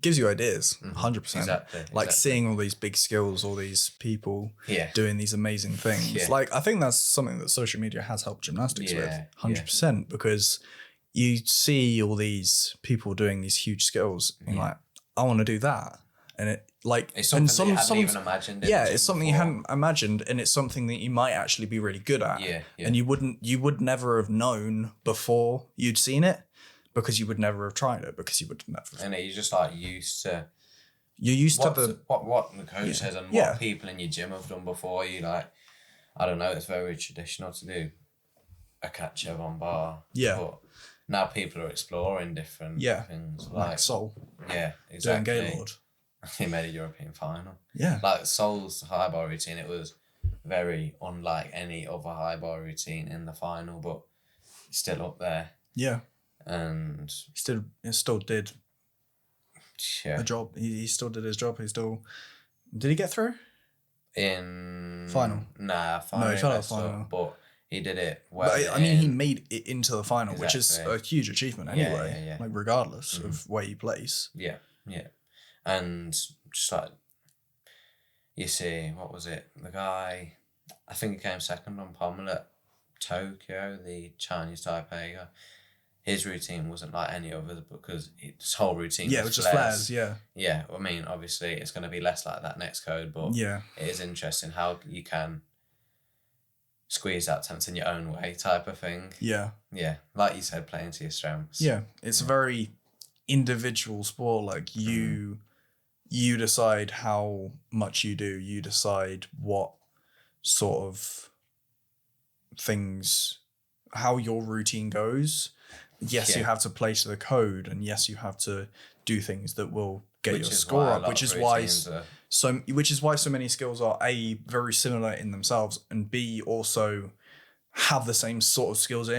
gives you ideas, 100%. Exactly. Seeing all these big skills, all these people doing these amazing things. Yeah. Like, I think that's something that social media has helped gymnastics with, 100%, because you see all these people doing these huge skills, and you're like, I want to do that. And it's something that you hadn't even imagined. It's something you hadn't imagined, and it's something that you might actually be really good at. Yeah. And you would never have known before you'd seen it, because you would never have tried it, because you would never. And you're just like used to. You're used to what the coach says and what people in your gym have done before you. Like, I don't know. It's very traditional to do a catch up on bar. Yeah. But now people are exploring different things. Like Sol. Yeah, exactly. Doing Gaylord. He made a European final. Yeah. Like Sol's high bar routine, it was very unlike any other high bar routine in the final, but still up there. Yeah. And he still did a job. He still did his job. Did he get through? In final? Nah, final. No, he fell out of final. But he did it well. But, he made it into the final, which is a huge achievement anyway. Yeah. Like, regardless of where you place. Yeah. And just like, you see, what was it? The guy, I think he came second on Pommel at Tokyo, the Chinese Taipei guy. His routine wasn't like any others because his whole routine was just flares. Yeah, I mean, obviously it's going to be less like that next code, but it is interesting how you can squeeze that tense in your own way type of thing. Yeah. Like you said, playing to your strengths. Yeah, it's a very individual sport. Like, you decide how much you do. You decide what sort of things, how your routine goes. Yes, you have to play to the code, and yes, you have to do things that will get your score up, which is why so many skills are A, very similar in themselves, and B, also have the same sort of skills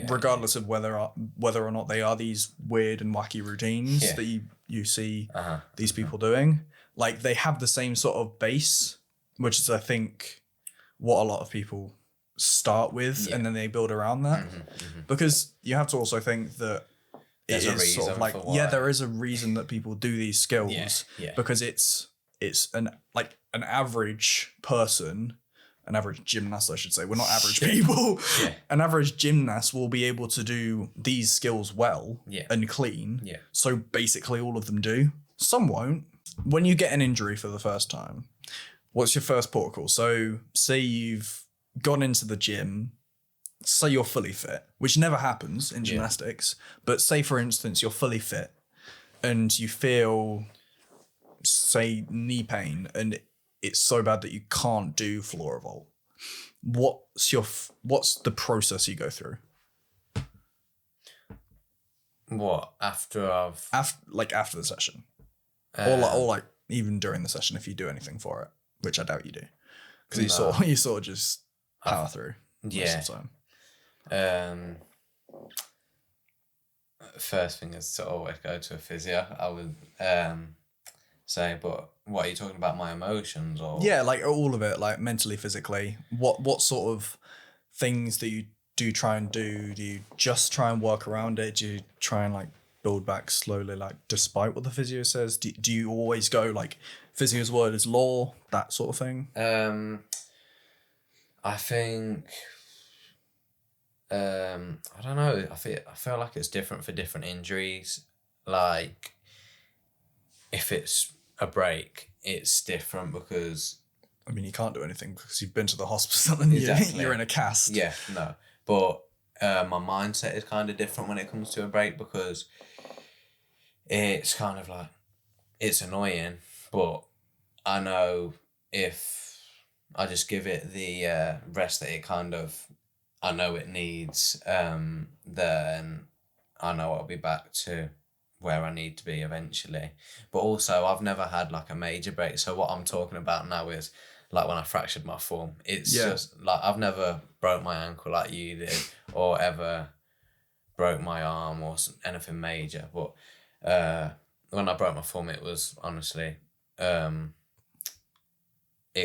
regardless of whether or not they are these weird and wacky routines that you see these people doing. Like, they have the same sort of base, which is, I think, what a lot of people start with, and then they build around that. Because you have to also think that it is sort of like, there is a reason that people do these skills, because it's an average person, an average gymnast, I should say. We're not average people. An average gymnast will be able to do these skills well and clean. So basically all of them do. Some won't. When you get an injury for the first time, what's your first protocol? So say you've gone into the gym, say you're fully fit, which never happens in gymnastics, but say, for instance, you're fully fit and you feel, say, knee pain, and it's so bad that you can't do floor vault. What's the process you go through? What, after the session? Or even during the session, if you do anything for it, which I doubt you do. Because you sort of just power through most of the time. First thing is to always go to a physio, I would say, but what are you talking about, my emotions or? Yeah, like all of it, like mentally, physically. What sort of things do you try and do? Do you just try and work around it? Do you try and like build back slowly, like despite what the physio says? Do you always go like physio's word is law, that sort of thing? I think I don't know. I feel like it's different for different injuries. Like, if it's a break, it's different because, I mean, you can't do anything because you've been to the hospital and you're in a cast. Yeah, no. But my mindset is kind of different when it comes to a break, because it's kind of like, it's annoying, but I know if I just give it the rest that it kind of, I know it needs, then I know I'll be back to where I need to be eventually. But also, I've never had like a major break. So what I'm talking about now is like when I fractured my thumb. It's just like, I've never broke my ankle like you did, or ever broke my arm or anything major. But when I broke my thumb, it was honestly, it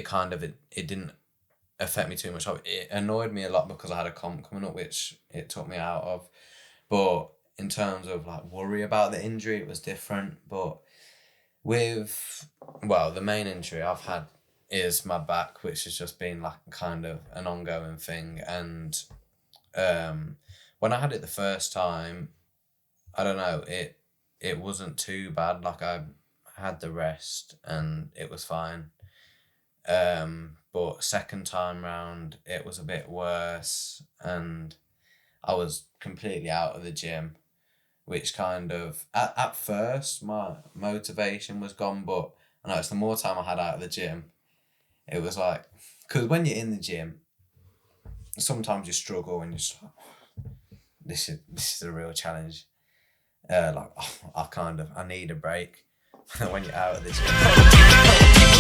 kind of, it didn't affect me too much. It annoyed me a lot because I had a comp coming up, which it took me out of. But in terms of like worry about the injury, it was different. But The main injury I've had is my back, which has just been like kind of an ongoing thing. And when I had it the first time, I don't know, it wasn't too bad. Like I had the rest and it was fine. But second time round, it was a bit worse, and I was completely out of the gym, which kind of, at first, my motivation was gone, but I noticed the more time I had out of the gym, it was like, because when you're in the gym, sometimes you struggle and you're just like, this is a real challenge. I need a break when you're out of the gym.